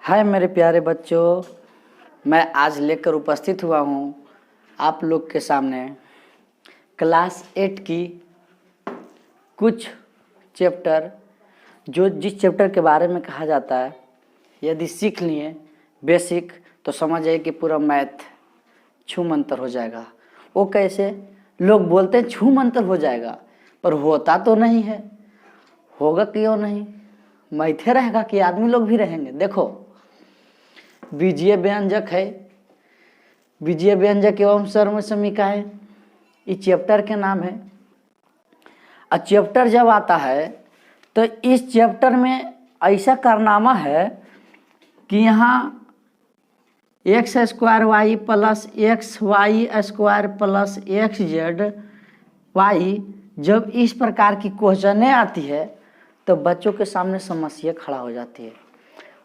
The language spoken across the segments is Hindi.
हाय मेरे प्यारे बच्चों, मैं आज लेकर उपस्थित हुआ हूँ आप लोग के सामने क्लास 8 की कुछ चैप्टर, जो जिस चैप्टर के बारे में कहा जाता है यदि सीख लिए बेसिक तो समझ आए कि पूरा मैथ छू मंतर हो जाएगा। वो कैसे? लोग बोलते हैं छू मंतर हो जाएगा, पर होता तो नहीं है। होगा क्यों नहीं? मैथे रहेगा कि आदमी लोग भी रहेंगे। देखो, बीजीय व्यंजक है, बीजीय व्यंजक एवं सर्व समीकाएं, इस चैप्टर के नाम है। और चैप्टर जब आता है तो इस चैप्टर में ऐसा कारनामा है कि यहाँ x square y plus x y square plus x z y, जब इस प्रकार की क्वेश्चनें आती है तो बच्चों के सामने समस्या खड़ा हो जाती है।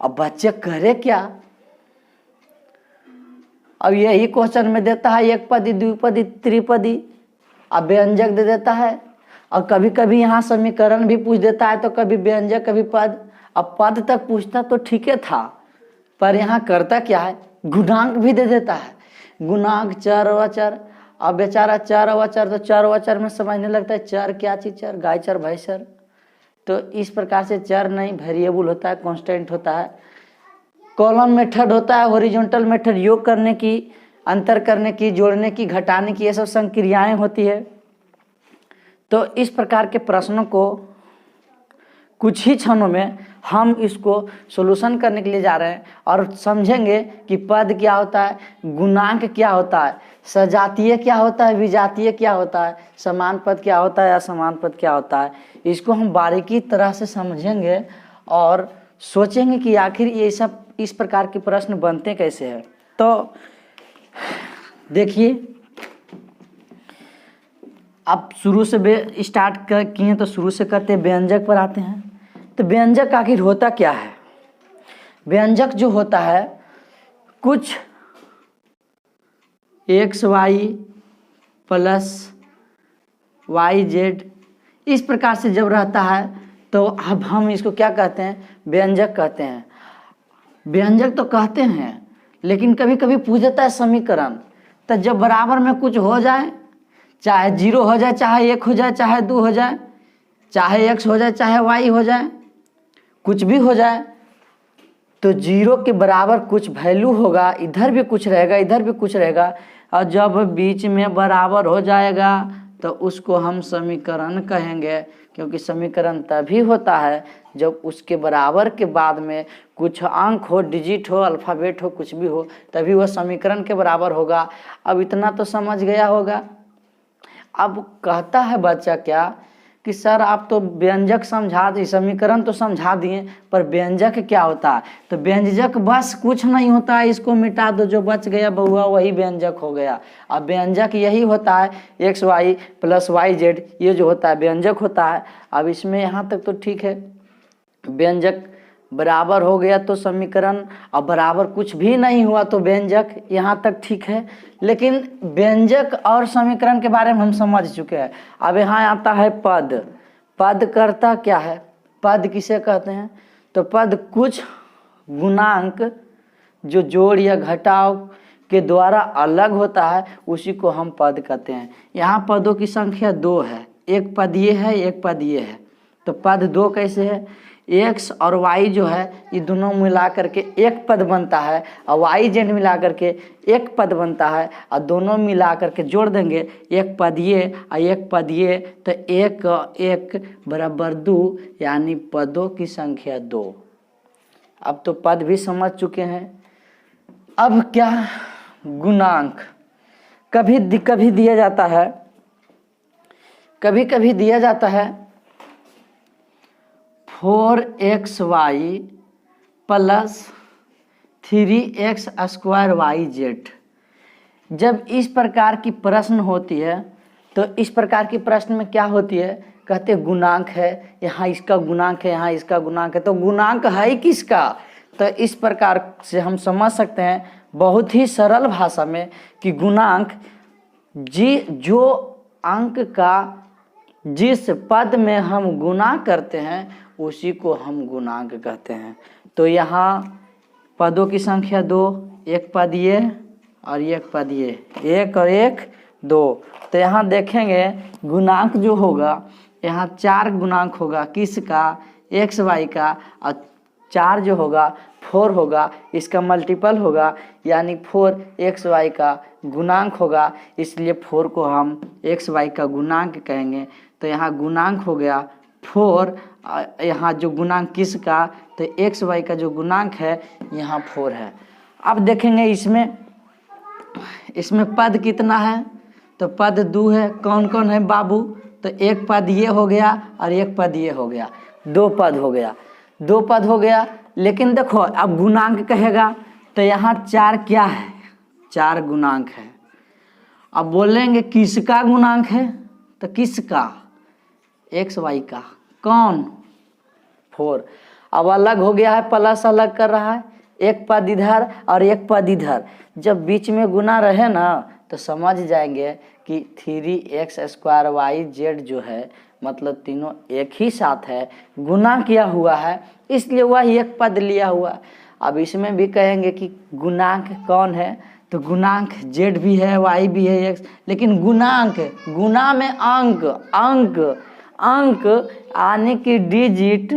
अब बच्चे करे क्या? अब यही क्वेश्चन में देता है एक पदी, द्विपदी, त्रिपदी, अब व्यंजक दे देता है। और कभी कभी यहाँ समीकरण भी पूछ देता है, तो कभी व्यंजक कभी पद। अब पद तक पूछता तो ठीक है था, पर यहाँ करता क्या है, गुणांक भी दे देता है। गुणांक, चर, अवचर। अब बेचारा चर अवचर, तो चर अवचर में समझने लगता है चर क्या चीज, चर गाय चर भैंस चर। तो इस प्रकार से चर नहीं, वेरिएबल होता है, कांस्टेंट होता है। कॉलम मेथड होता है, हॉरिजॉन्टल मेथड योग करने की, अंतर करने की, जोड़ने की, घटाने की, ये सब संक्रियाएं होती है। तो इस प्रकार के प्रश्नों को कुछ ही क्षणों में हम इसको सॉल्यूशन करने के लिए जा रहे हैं और समझेंगे कि पद क्या होता है, गुणांक क्या होता है, सजातीय क्या होता है, विजातीय क्या होता है, समान पद क्या होता है, असमान पद क्या होता है। इसको हम बारीकी तरह से समझेंगे और सोचेंगे कि आखिर ये सब इस प्रकार के प्रश्न बनते कैसे हैं। तो देखिए, अब शुरू से स्टार्ट किए तो शुरू से करते हैं, व्यंजक पर आते हैं। तो व्यंजक आखिर होता क्या है? व्यंजक जो होता है कुछ x y plus y z इस प्रकार से जब रहता है तो अब हम इसको क्या कहते हैं, व्यंजक कहते हैं। व्यंजक तो कहते हैं, लेकिन कभी कभी पूछ देता है समीकरण। तो जब बराबर में कुछ हो जाए, चाहे 0 हो जाए, चाहे 1 हो जाए, चाहे 2 हो जाए, चाहे x हो जाए, चाहे y हो जाए, कुछ भी हो जाए, तो 0 के बराबर कुछ वैल्यू होगा, इधर भी कुछ रहेगा, इधर भी कुछ रहेगा। और जब बीच में बराबर हो जाएगा तो उसको हम समीकरण कहेंगे, क्योंकि समीकरण तभी होता है जब उसके बराबर के बाद में कुछ अंक हो, डिजिट हो, अल्फ़ाबेट हो, कुछ भी हो, तभी वह समीकरण के बराबर होगा। अब इतना तो समझ गया होगा। अब कहता है बच्चा क्या कि सर आप तो व्यंजक समझा दिए, समीकरण तो समझा दिए, पर व्यंजक क्या होता है? तो व्यंजक बस कुछ नहीं होता है, इसको मिटा दो, जो बच गया बहुआ वही व्यंजक हो गया। अब व्यंजक यही होता है x y plus y z, ये जो होता है व्यंजक होता है। अब इसमें यहाँ तक तो ठीक है, व्यंजक बराबर हो गया तो समीकरण, अब बराबर कुछ भी नहीं हुआ तो व्यंजक, यहाँ तक ठीक है। लेकिन व्यंजक और समीकरण के बारे में हम समझ चुके हैं। अब यहाँ आता है पद। पद करता क्या है? पद किसे कहते हैं? तो पद कुछ गुणांक जो जोड़ या घटाव के द्वारा अलग होता है, उसी को हम पद कहते हैं। यहाँ पदों की संख्या 2 है, एक पद ये है, एक पद ये है। तो पद 2 कैसे है? एक्स और वाई जो है ये दोनों मिला करके एक पद बनता है, और वाई जेड मिला करके एक पद बनता है, और दोनों मिला करके जोड़ देंगे, एक पद ये और एक पद ये, तो एक एक बराबर 2, यानी पदों की संख्या 2। अब तो पद भी समझ चुके हैं। अब क्या, गुणांक कभी कभी दिया जाता है, कभी कभी दिया जाता है 4xy plus 3x square Y Z. जब इस प्रकार की प्रश्न होती है तो इस प्रकार की प्रश्न में क्या होती है, कहते गुणांक है, यहाँ इसका गुणांक है, यहाँ इसका गुणांक है, तो गुणांक है किसका? तो इस प्रकार से हम समझ सकते हैं बहुत ही सरल भाषा में कि गुणांक जो अंक का जिस पद में हम गुणा करते हैं उसी को हम गुणांक कहते हैं। तो यहाँ पदों की संख्या 2, एक पद ये और एक पद ये, 1 और 1 2। तो यहाँ देखेंगे गुणांक जो होगा, यहाँ 4 गुणांक होगा, किसका, एक्स वाई का, और 4 जो होगा 4 होगा, इसका मल्टीपल होगा, यानी 4 एक्स वाई का गुणांक होगा, इसलिए 4 को हम एक्स वाई का गुणांक कहेंगे। तो यहाँ गुणांक हो गया 4, यहाँ जो गुणांक किसका, तो एक्स वाई का जो गुणांक है यहाँ 4 है। अब देखेंगे इसमें पद कितना है, तो पद 2 है। कौन कौन है बाबू, तो एक पद ये हो गया और एक पद ये हो गया, 2 पद हो गया, 2 पद हो गया। लेकिन देखो अब गुणांक कहेगा तो यहाँ 4 क्या है, 4 गुणांक है। अब बोलेंगे किसका गुणांक है, तो किसका, एक्स वाई का, कौन, 4। अब अलग हो गया है, प्लस अलग कर रहा है, एक पद इधर और एक पद इधर। जब बीच में गुना रहे ना तो समझ जाएंगे कि 3x² yz जो है मतलब तीनों एक ही साथ है, गुना किया हुआ है, इसलिए वह एक पद लिया हुआ। अब इसमें भी कहेंगे कि गुणांक कौन है, तो गुणांक z भी है, y भी है, x, लेकिन गुणांक, गुना में अंक, अंक अंक आने की डिजिट,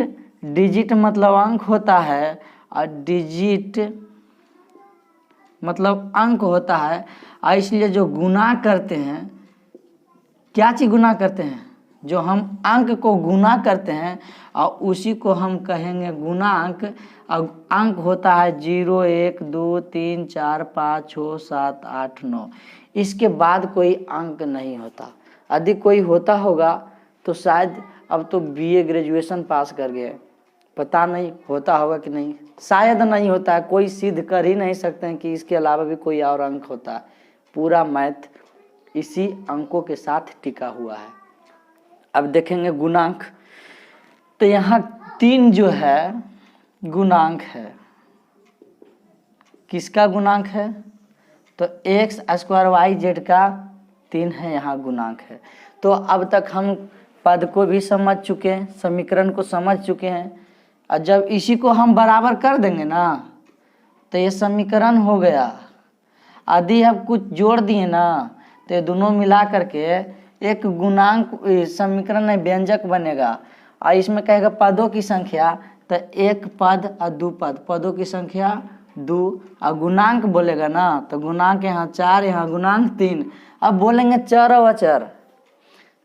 डिजिट मतलब अंक होता है, और डिजिट मतलब अंक होता है। और इसलिए जो गुना करते हैं, क्या चीज़ गुना करते हैं, जो हम अंक को गुना करते हैं और उसी को हम कहेंगे गुणांक। और अंक होता है 0 1 2 3 4 5 6 7 8 9, इसके बाद कोई अंक नहीं होता। यदि कोई होता होगा तो शायद अब तो BA ग्रेजुएशन पास कर गए, पता नहीं होता होगा कि नहीं, शायद नहीं होता है, कोई सिद्ध कर ही नहीं सकते हैं कि इसके अलावा भी कोई और अंक होता है। पूरा मैथ इसी अंकों के साथ टिका हुआ है। अब देखेंगे गुणांक, तो यहाँ 3 जो है गुणांक है, किसका गुणांक है, तो x² yz का 3 है, यहाँ गुणांक है। तो अब तक हम पद को भी समझ चुके हैं, समीकरण को समझ चुके हैं, और जब इसी को हम बराबर कर देंगे ना तो ये समीकरण हो गया। यदि हम कुछ जोड़ दिए ना तो ये दोनों मिला करके एक गुणांक समीकरण में व्यंजक बनेगा। और इसमें कहेगा पदों की संख्या, तो एक पद और 2 पद, पदों की संख्या 2, और गुणांक बोलेगा ना तो गुणांक यहाँ 4, यहाँ गुणांक 3। अब बोलेंगे चर और अचर,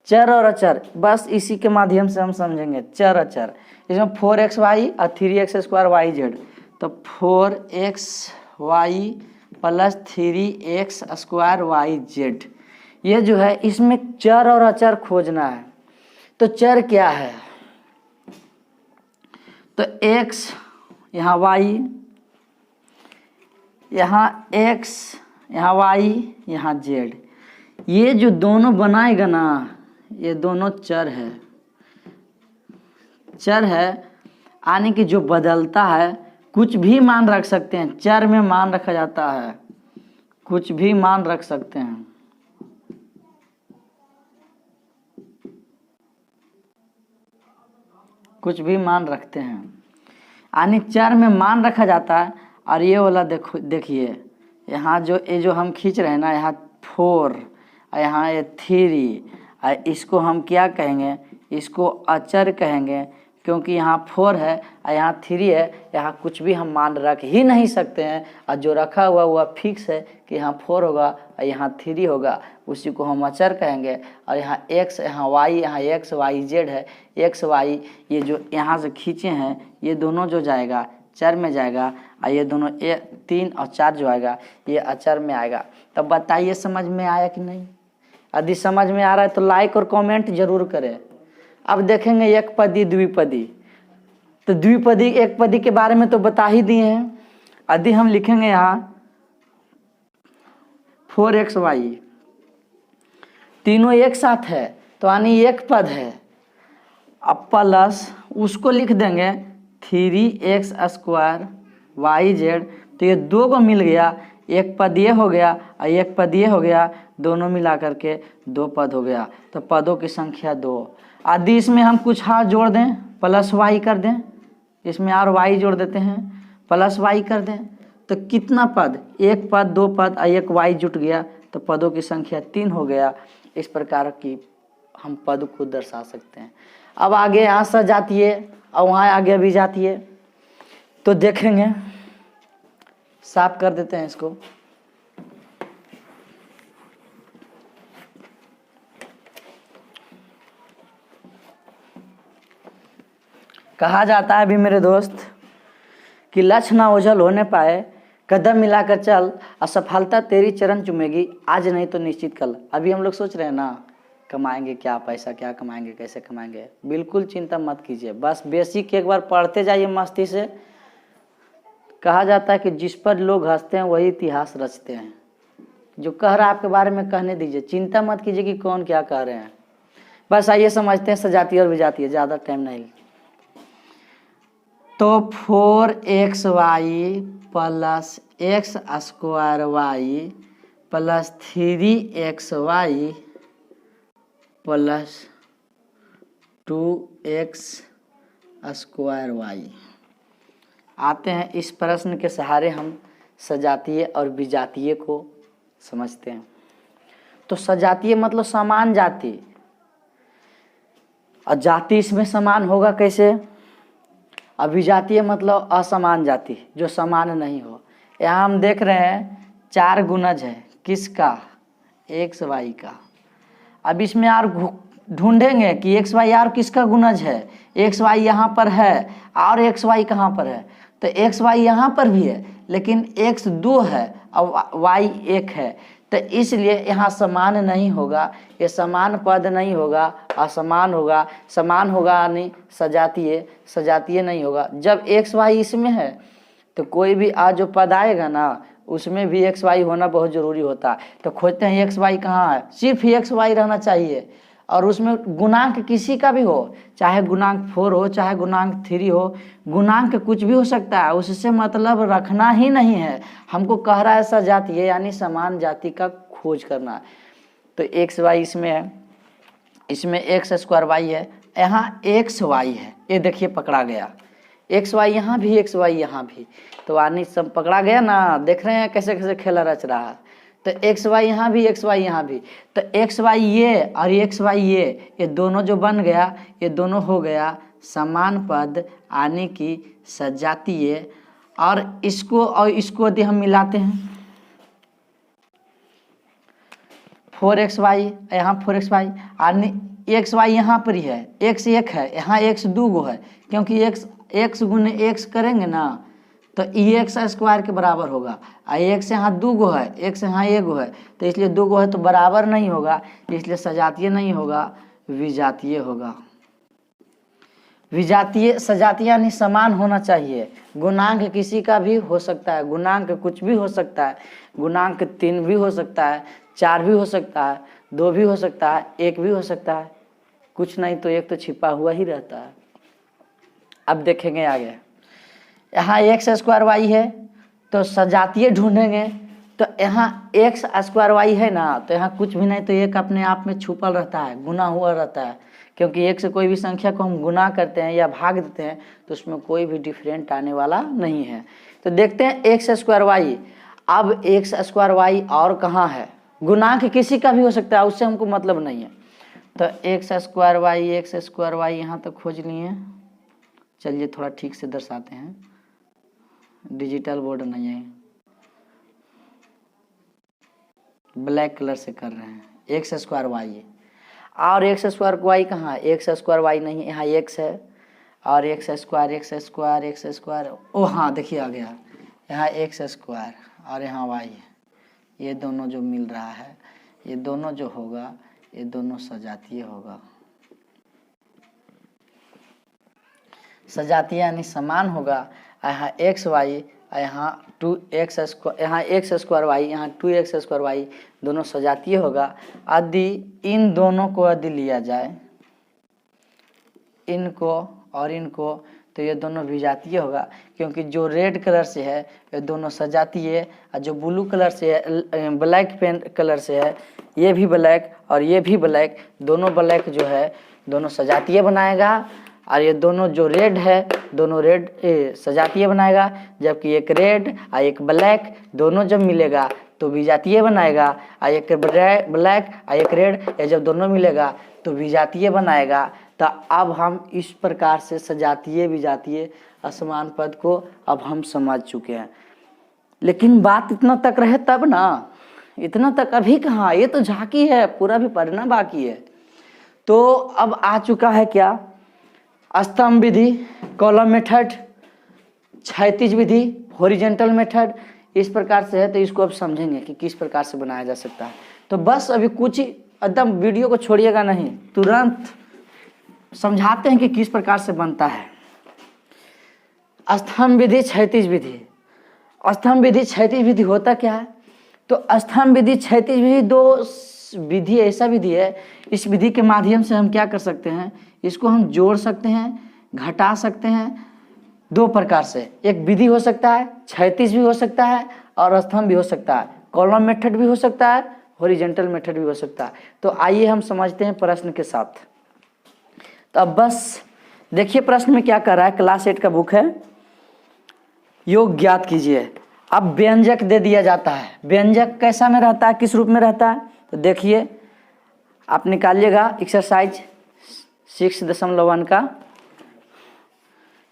चर और अचर, बस इसी के माध्यम से हम समझेंगे चर अचर। इसमें 4xy और 3x² yz, तो 4xy प्लस 3x² yz, ये जो है इसमें चर और अचर खोजना है। तो चर क्या है, तो x, यहाँ y, यहाँ x, यहाँ y, यहाँ z, ये जो दोनों बनाएगा ना ये दोनों चर है, चर है यानी कि जो बदलता है, कुछ भी मान रख सकते हैं, चर में मान रखा जाता है, कुछ भी मान रख सकते हैं। कुछ भी मान रखते हैं यानी चर में मान रखा जाता है। और ये वाला देखिए यहाँ जो ये जो हम खींच रहे हैं ना, यहाँ 4 और यहाँ ये 3, और इसको हम क्या कहेंगे, इसको अचर कहेंगे, क्योंकि यहाँ 4 है और यहाँ 3 है, यहाँ कुछ भी हम मान रख ही नहीं सकते हैं। और जो रखा हुआ वह फिक्स है कि यहाँ 4 होगा और यहाँ 3 होगा, उसी को हम अचर कहेंगे। और यहाँ x, यहाँ y, यहाँ x y z है, x y ये जो यहाँ से खींचे हैं ये दोनों जो जाएगा चर में जाएगा, और ये दोनों 3 और 4 जो आएगा ये अचर में आएगा। तब बताइए समझ में आया कि नहीं। यदि समझ में आ रहा है तो लाइक और कमेंट जरूर करें। अब देखेंगे एक पदी द्विपदी, तो द्विपदी एक पदी के बारे में तो बता ही दिए हैं। यदि हम लिखेंगे यहाँ 4xy, तीनों एक साथ है तो यानी एक पद है, अब प्लस उसको लिख देंगे 3x² yz, तो ये 2 को मिल गया, एक पद ये हो गया और एक पद ये हो गया, दोनों मिला करके 2 पद हो गया। तो पदों की संख्या 2। यदि इसमें हम कुछ जोड़ दें, प्लस y कर दें, इसमें और y जोड़ देते हैं, प्लस वाई कर दें तो कितना पद, एक पद, दो पद और एक वाई जुट गया तो पदों की संख्या 3 हो गया। इस प्रकार की हम पद को दर्शा सकते हैं। अब आगे यहाँ सजातीय और वहाँ आगे भी जातीय, तो देखेंगे, साफ कर देते हैं इसको। कहा जाता है अभी मेरे दोस्त कि लक्ष्य ना ओझल होने पाए, कदम मिलाकर चल, असफलता तेरी चरण चूमेगी, आज नहीं तो निश्चित कल। अभी हम लोग सोच रहे हैं ना कमाएंगे क्या, पैसा क्या कमाएंगे, कैसे कमाएंगे, बिल्कुल चिंता मत कीजिए, बस बेसिक एक बार पढ़ते जाइए मस्ती से। कहा जाता है कि जिस पर लोग हंसते हैं वही इतिहास रचते हैं। जो कह रहा है आपके बारे में कहने दीजिए, चिंता मत कीजिए कि कौन क्या कह रहे हैं। बस आइए समझते हैं सजातीय और विजातीय, ज़्यादा टाइम नहीं। तो 4xy plus x square y plus 3xy plus 2x square y. आते हैं इस प्रश्न के सहारे हम सजातीय और विजातीय को समझते हैं। तो सजातीय मतलब समान जाति, और जाति इसमें समान होगा कैसे? अभिजातीय मतलब असमान जाति, जो समान नहीं हो। यहाँ हम देख रहे हैं 4 गुणज है, किसका? एक्स वाई का। अब इसमें और ढूंढेंगे कि एक्स वाई और किसका गुणज है। एक्स वाई यहाँ पर है और एक्स वाई कहाँ पर है? तो एक्स वाई यहाँ पर भी है, लेकिन एक्स 2 है और वाई 1 है, तो इसलिए यहाँ समान नहीं होगा, ये समान पद नहीं होगा, असमान होगा। समान होगा यानी सजातीय, सजातीय नहीं होगा। जब एक्स वाई इसमें है तो कोई भी जो पद आएगा ना उसमें भी एक्स वाई होना बहुत ज़रूरी होता है। तो खोजते हैं एक्स वाई कहाँ है, सिर्फ एक्स वाई रहना चाहिए, और उसमें गुणांक किसी का भी हो, चाहे गुणांक 4 हो, चाहे गुणांक 3 हो, गुणांक कुछ भी हो सकता है, उससे मतलब रखना ही नहीं है। हमको कह रहा है सजातीय यानी समान जाति का खोज करना है। तो एक्स वाई इसमें है, इसमें एक्स स्क्वायर वाई है, यहाँ एक्स वाई है, ये देखिए पकड़ा गया, एक्स वाई यहाँ भी, एक्स वाई यहाँ भी, तो यानी सब पकड़ा गया ना। देख रहे हैं कैसे कैसे खेला रच रहा है। तो एक्स वाई यहाँ भी, एक्स वाई यहाँ भी, तो एक्स वाई ये और एक्स वाई ये दोनों जो बन गया, ये दोनों हो गया समान पद यानी कि सजातीय। और इसको यदि हम मिलाते हैं 4xy यहाँ 4xy यानी एक्स वाई यहाँ पर ही है, एक्स 1 है, यहाँ एक्स 2 है, क्योंकि एक्स गुने एक्स करेंगे ना तो एक्स स्क्वायर के बराबर होगा। एक्स यहाँ 2 है, एक्स यहाँ 1 है, तो इसलिए 2 है तो बराबर नहीं होगा, इसलिए सजातीय नहीं होगा, विजातीय होगा। विजातीय सजातीय यानी समान होना चाहिए। गुणांक किसी का भी हो सकता है, गुणांक कुछ भी हो सकता है, गुणांक 3 भी हो सकता है, 4 भी हो सकता है, 2 भी हो सकता है, 1 भी हो सकता है, कुछ नहीं तो 1 तो छिपा हुआ ही रहता है। अब देखेंगे आगे, यहाँ एक्स स्क्वायर वाई है तो सजातीय ढूंढेंगे, तो यहाँ एक्स स्क्वायर वाई है ना, तो यहाँ कुछ भी नहीं तो 1 अपने आप में छुपल रहता है, गुना हुआ रहता है, क्योंकि 1 से कोई भी संख्या को हम गुना करते हैं या भाग देते हैं तो उसमें कोई भी डिफरेंट आने वाला नहीं है। तो देखते हैं एक्स स्क्वायर वाई। अब एक्स स्क्वायर वाई और कहाँ है? गुणांक किसी का भी हो सकता है, उससे हमको मतलब नहीं है। तो एक्स स्क्वायर वाई यहाँ तक खोज लिए। चलिए थोड़ा ठीक से दर्शाते हैं, डिजिटल बोर्ड नहीं है, ब्लैक कलर से कर रहे हैं। एक्स स्क्वायर वाई और एक्स स्क्वायर वाई कहाँ है? एक्स स्क्वायर वाई नहीं है, यहाँ एक्स है और एक्स स्क्वायर, ओ हाँ देखिए आ गया, यहाँ एक्स स्क्वायर और यहाँ वाई है, ये दोनों जो मिल रहा है, ये दोनों जो होगा, ये दोनों सजातीय होगा। सजातीय यानी समान होगा। यहाँ एक्स वाई, यहाँ 2x स्क्वायर, यहाँ एक्स स्क्वायर वाई, यहाँ 2x स्क्वायर वाई, दोनों सजातीय होगा। यदि इन दोनों को यदि लिया जाए, इनको और इनको, तो ये दोनों विजातीय होगा, क्योंकि जो रेड कलर से है ये दोनों सजातीय, और जो ब्लू कलर से है, ब्लैक पेन कलर से है, ये भी ब्लैक और ये भी ब्लैक, दोनों ब्लैक जो है दोनों सजातीय बनाएगा। और ये दोनों जो रेड है दोनों रेड सजातीय बनाएगा, जबकि एक रेड और एक ब्लैक दोनों जब मिलेगा तो विजातीय बनाएगा, और एक ब्लैक और एक रेड ये जब दोनों मिलेगा तो विजातीय बनाएगा। तो अब हम इस प्रकार से सजातीय विजातीय असमान पद को अब हम समझ चुके हैं। लेकिन बात इतना तक रहे तब ना, इतना तक अभी कहाँ, ये तो झांकी है, पूरा भी पढ़ना बाकी है। तो अब आ चुका है क्या, स्तंभ विधि, कॉलम मेथड, क्षैतिज विधि, हॉरिजॉन्टल मेथड, इस प्रकार से है। तो इसको अब समझेंगे कि किस प्रकार से बनाया जा सकता है। तो बस अभी कुछ एकदम वीडियो को छोड़िएगा नहीं, तुरंत समझाते हैं कि किस प्रकार से बनता है। स्तंभ विधि, क्षैतिज विधि। स्तंभ विधि, क्षैतिज विधि होता क्या है? तो स्तंभ विधि, क्षैतिज विधि दो विधि ऐसा विधि है, इस विधि के माध्यम से हम क्या कर सकते हैं, इसको हम जोड़ सकते हैं, घटा सकते हैं दो प्रकार से। एक विधि हो सकता है, क्षैतिज भी हो सकता है और स्तंभ भी हो सकता है, कॉलम मेथड भी हो सकता है, हॉरिजॉन्टल मेथड भी हो सकता है। तो आइए हम समझते हैं प्रश्न के साथ। तो अब बस देखिए प्रश्न में क्या कर रहा है, क्लास 8 का बुक है, योग ज्ञात कीजिए। अब व्यंजक दे दिया जाता है, व्यंजक कैसा में रहता है, किस रूप में रहता है? तो देखिए आप निकालिएगा एक्सरसाइज 6.1 का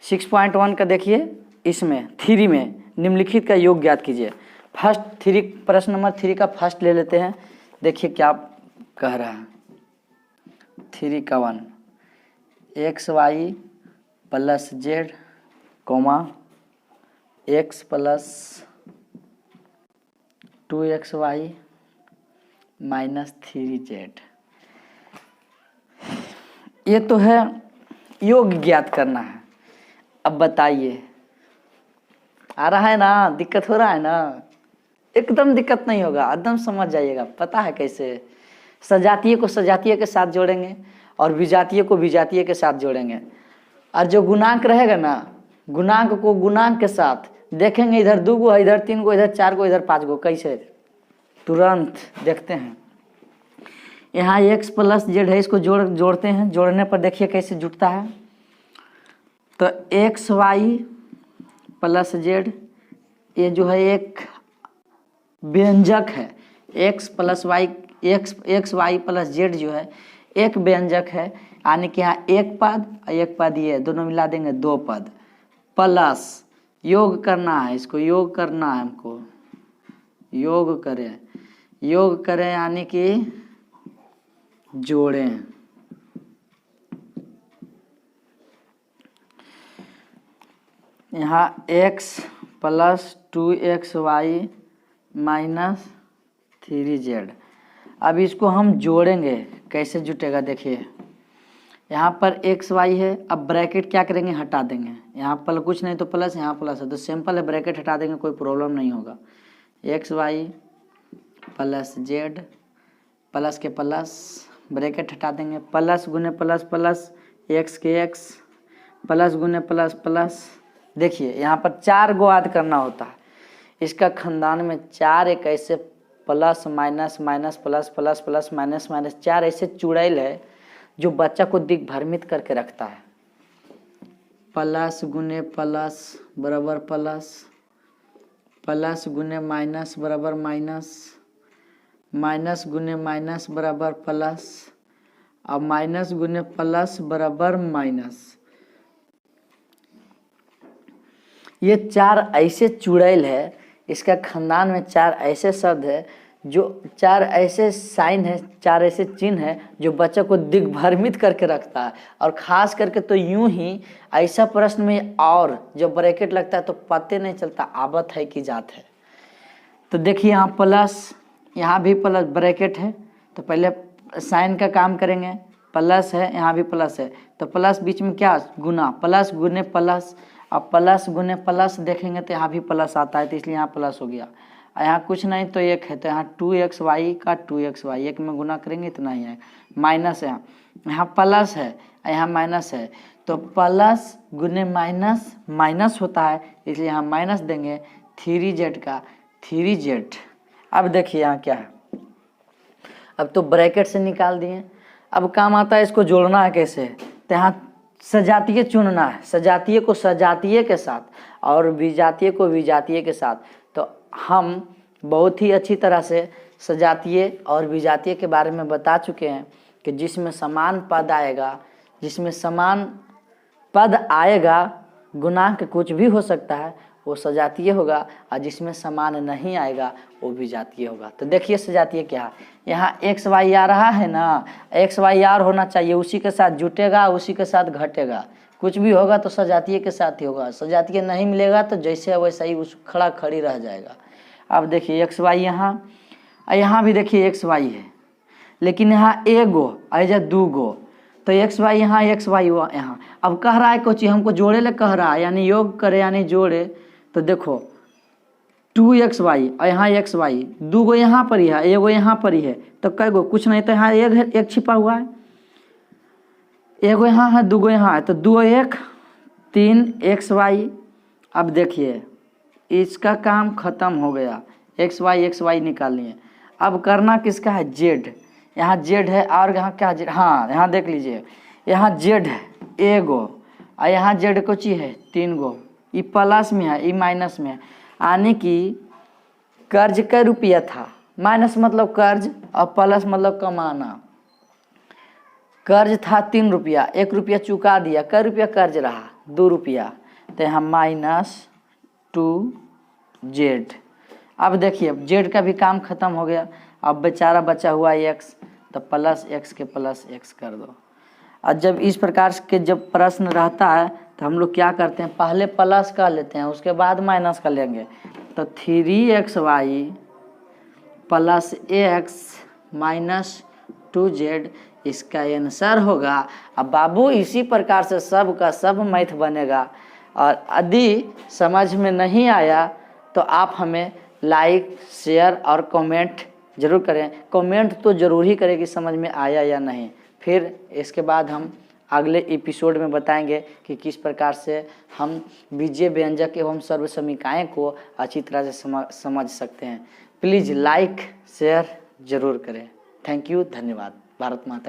6.1 का देखिए, इसमें 3 में निम्नलिखित का योग ज्ञात कीजिए। फर्स्ट 3 प्रश्न नंबर 3 का फर्स्ट ले लेते हैं। देखिए क्या कह रहा है, 3 का 1, x y plus z comma x plus 2xy minus 3z। ये तो है योग ज्ञात करना है। अब बताइए, आ रहा है ना, दिक्कत हो रहा है ना? एकदम दिक्कत नहीं होगा, एकदम समझ जाइएगा। पता है कैसे, सजातीय को सजातीय के साथ जोड़ेंगे और विजातीय को विजातीय के साथ जोड़ेंगे, और जो गुणांक रहेगा ना, गुणांक को गुणांक के साथ देखेंगे, इधर 2 गो, इधर 3 गो, इधर 4 गो, इधर 5 गो, कैसे तुरंत देखते हैं। यहाँ x प्लस जेड है, इसको जोड़ते हैं, जोड़ने पर देखिए कैसे जुटता है। तो एक्स वाई प्लस जेड ये जो है एक व्यंजक है, x plus y x y plus z जो है एक व्यंजक है, यानी कि यहाँ एक पद और एक पद ये दोनों मिला देंगे 2 पद, प्लस योग करना है, इसको योग करना है हमको, योग करें यानी कि जोड़ें। यहाँ x plus 2xy minus 3z। अब इसको हम जोड़ेंगे, कैसे जुटेगा देखिए। यहाँ पर xy है, अब ब्रैकेट क्या करेंगे, हटा देंगे। यहाँ पर कुछ नहीं तो प्लस, यहाँ प्लस है तो सिंपल है, ब्रैकेट हटा देंगे, कोई प्रॉब्लम नहीं होगा। xy प्लस जेड प्लस के प्लस ब्रैकेट हटा देंगे, प्लस गुने प्लस प्लस एक्स के एक्स प्लस गुने प्लस प्लस। देखिए यहाँ पर 4 गो याद करना होता है, इसका खानदान में 4 एक ऐसे plus minus minus plus plus plus minus minus 4 ऐसे चुड़ैल है जो बच्चा को दिग्भ्रमित करके रखता है। प्लस गुने प्लस बराबर प्लस, प्लस गुने माइनस बराबर माइनस, माइनस गुने माइनस बराबर प्लस, अब माइनस गुने प्लस बराबर माइनस। ये 4 ऐसे चुड़ैल है, इसका खानदान में 4 ऐसे शब्द है, जो 4 ऐसे साइन है, 4 ऐसे चिन्ह है जो बच्चे को दिग्भ्रमित करके रखता है। और ख़ास करके तो यूं ही ऐसा प्रश्न में और जब ब्रैकेट लगता है तो पता नहीं चलता आबत है कि जात है। तो देखिए यहाँ प्लस, यहाँ भी प्लस ब्रैकेट है, तो पहले साइन का काम करेंगे, प्लस है, यहाँ भी प्लस है, तो प्लस बीच में क्या गुना, प्लस गुने प्लस, अब प्लस गुने प्लस देखेंगे तो यहाँ भी प्लस आता है, तो इसलिए यहाँ प्लस हो गया। यहाँ कुछ नहीं तो एक है, तो यहाँ 2xy का 2xy एक में गुना करेंगे इतना ही है, माइनस है, यहाँ प्लस है, यहाँ माइनस है, तो प्लस गुने माइनस माइनस होता है, इसलिए यहाँ माइनस देंगे 3z का 3z। अब देखिए यहाँ क्या है, अब तो ब्रैकेट से निकाल दिए, अब काम आता है इसको जोड़ना है कैसे। तो यहाँ सजातीय चुनना है, सजातीय को सजातीय के साथ और विजातीय को विजातीय के साथ। तो हम बहुत ही अच्छी तरह से सजातीय और विजातीय के बारे में बता चुके हैं कि जिसमें समान पद आएगा, जिसमें समान पद आएगा, गुणांक कुछ भी हो सकता है, वो सजातीय होगा, और जिसमें समान नहीं आएगा वो विजातीय होगा। तो देखिए सजातीय क्या है, यहाँ एक्स वाई आ रहा है ना, एक्स वाई आर होना चाहिए, उसी के साथ जुटेगा, उसी के साथ घटेगा, कुछ भी होगा तो सजातीय के साथ ही होगा। सजातीय नहीं मिलेगा तो जैसे है वैसा ही उस खड़ा खड़ी रह जाएगा। अब देखिए एक्स वाई यहाँ भी देखिए एक्स वाई है, लेकिन यहाँ एगो ऐजा दू गो, तो एक्स वाई यहाँ एक्स वाई यहाँ। अब कह रहा है कोची हमको जोड़े ले कह रहा है, यानी योग करे यानी जोड़े। तो देखो 2xy और यहाँ xy, दू गो यहाँ पर ही है, एगो यहाँ पर ही है, तो कई गो कुछ नहीं, तो यहाँ एक छिपा हुआ है, एगो यहाँ है, दू गो यहाँ है, तो 2 1 3 xy। अब देखिए इसका काम खत्म हो गया, xy निकालिए। अब करना किसका है, z। यहाँ z है और यहाँ क्या z, हाँ यहाँ देख लीजिए, यहाँ z है एगो और यहाँ z को ची है 3 गो, ये प्लस में है, ये माइनस में है, यानी कि कर्ज कै रुपया था, माइनस मतलब कर्ज और प्लस मतलब कमाना। कर्ज था 3 रुपया, 1 रुपया चुका दिया, कै रुपया कर्ज रहा 2 रुपया, तो यहाँ -2z। अब देखिए z का भी काम खत्म हो गया, अब बेचारा बचा हुआ x, तो प्लस x के प्लस x कर दो। और जब इस प्रकार के जब प्रश्न रहता है तो हम लोग क्या करते हैं, पहले प्लस कर लेते हैं, उसके बाद माइनस कर लेंगे। तो 3xy plus x minus 2z इसका आंसर होगा। अब बाबू इसी प्रकार से सब का सब मैथ बनेगा। और यदि समझ में नहीं आया तो आप हमें लाइक शेयर और कमेंट जरूर करें। कमेंट तो जरूर ही करें कि समझ में आया या नहीं। फिर इसके बाद हम अगले एपिसोड में बताएंगे कि किस प्रकार से हम बीजीय व्यंजक एवं सर्वसमीकाएँ को अच्छी तरह से समझ सकते हैं। प्लीज़ लाइक शेयर जरूर करें। थैंक यू, धन्यवाद। भारत माता।